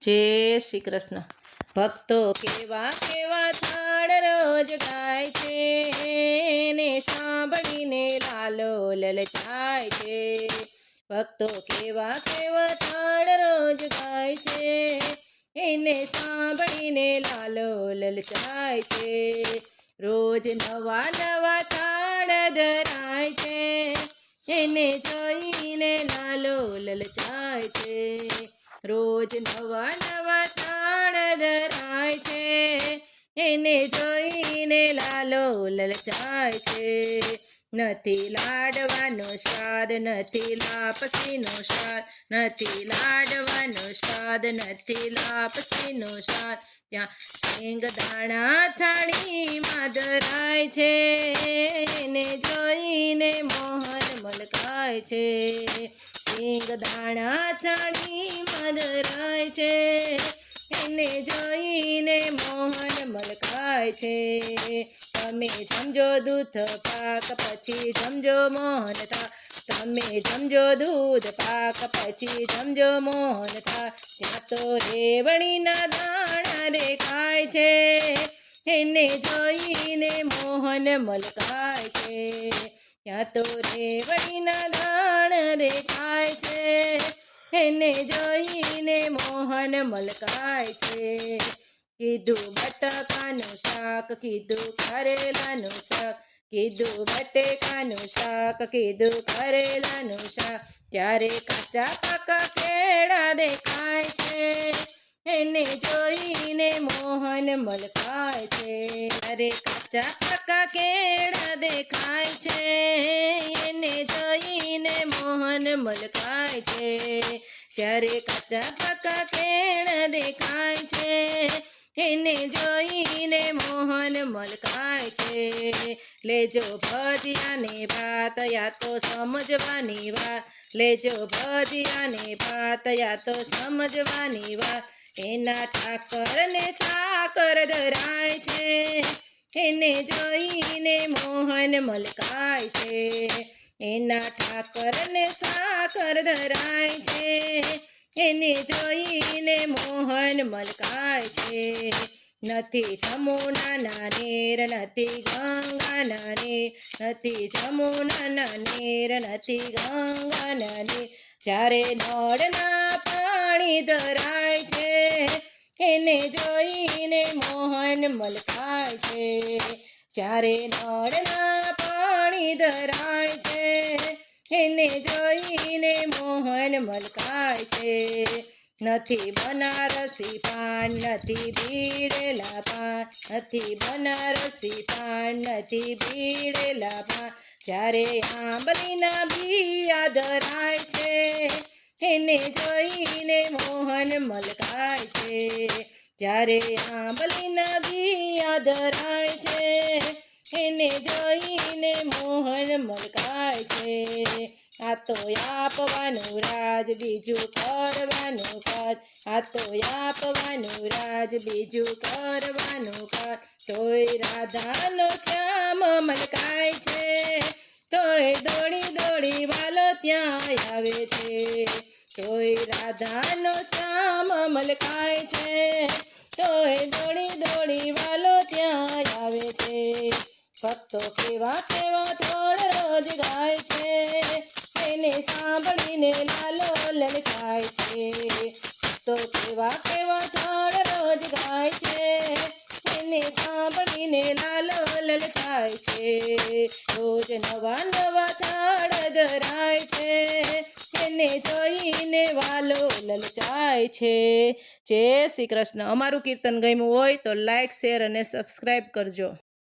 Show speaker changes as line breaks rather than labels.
जय श्री कृष्ण। भक्तो केवा केवा थाळ रोज गाय छे ने सांभळीने लालो ललचाय छे। भक्तो केवा केवा थाळ रोज गाय छे એને સાંભળીને લાલો લલચાય છે। રોજ નવા નવા થાળ ધરાય છે એને જોઈને લાલો લલચાય છે। રોજ નવા નવા થાળ ધરાય છે એને જોઈને લાલો લલચાય છે। નથી લાડવાનો સ્વાદ નથી લાપસીનો સ્વાદ નથી લાડવાનો સ્વાદ નથી લાપસીનો સ્વાદ ત્યાં શેંગદાણા થાળીમાં ધરાય છે એને જોઈને મોહન મલકાય છે। શેંગદાણા થાળીમાં ધરાય છે એને જોઈને મોહન મલકાય છે। તમે જમજો દૂધ પાક પછી જમજો મોહન થા તમે જમજો દૂધ પાક પછી જમજો મોહન થા ત્યાં તો રેવણીના દાણા દેખાય છે એને જોઈને મોહન મલકાય છે। ત્યાં તો રેવણીના દાણા દેખાય છે એને જોઈને મોહન મલકાય છે। કીધું બટાકાનું શાક કીધું કરેલાનું શાક કીધું બટેકાનું શાક કીધું કરેલાનું શાક ત્યારે કાચા પાકા કેળા દેખાય છે એને જોઈને મોહન મલકાય છે। ત્યારે કાચા પાકા કેળા દેખાય છે એને જોઈને મોહન મલકાય છે। ત્યારે કાચા પાકા કેળા દેખાય છે એને જોઈને મોહન મલકાય છે। લેજો ભજીયાને ભાત યા તો સમજવાની વાત લેજો ભજીયાને ભાત યા તો સમજવાની વાત એના ઠાકરને સાકર ધરાય છે એને જોઈને મોહન મલકાય છે। એના ઠાકરને સાકર ધરાય છે એને જોઈને મોહન મલકાય છે। નથી જમુનાના નેર નથી ગંગાના નેર નથી જમુનાના નેર નથી ગંગાના નેર જ્યારે નળના પાણી ધરાય છે એને જોઈને મોહન મલકાય છે। જ્યારે નળના પાણી ધરાય છે એને જોઈને મોહન મલકાય છે। નથી બનારસી પાન નથી ભીડેલા પાન નથી બનારસી પાન નથી ભીડેલા પાન જ્યારે આંબલીના બિયા ધરાય છે એને જોઈને મોહન મલકાય છે। જ્યારે આંબલીના બિયા ધરાય છે એને જોઈને મોહન મલકાય છે। આ તો આપવાનું રાજ બીજું કરવાનું કાજ આ તો આપવાનું રાજ બીજું કરવાનું કાજ તોય રાધાનો શ્યામ મલકાય છે તોય દોડી દોડી વાલો ત્યાં આવે છે તોય રાધાનો શ્યામ મલકાય છે તોય દોડી દોડી વાલો ત્યાં આવે છે। ભક્તો કેવા કેવા થોડ રોજ ગાય છે એને સાંભળીને લાલો લલચાય છે। ભક્તો કેવા કેવા થોડ રોજ ગાય છે એને સાંભળીને લાલો લલચાય છે। રોજ નવા નવા થાળ ધરાય છે એને જોઈને વાલો લલચાય છે। જય શ્રી કૃષ્ણ। અમારું કીર્તન ગમ્યું હોય તો લાઈક શેર અને સબસ્ક્રાઈબ કરજો।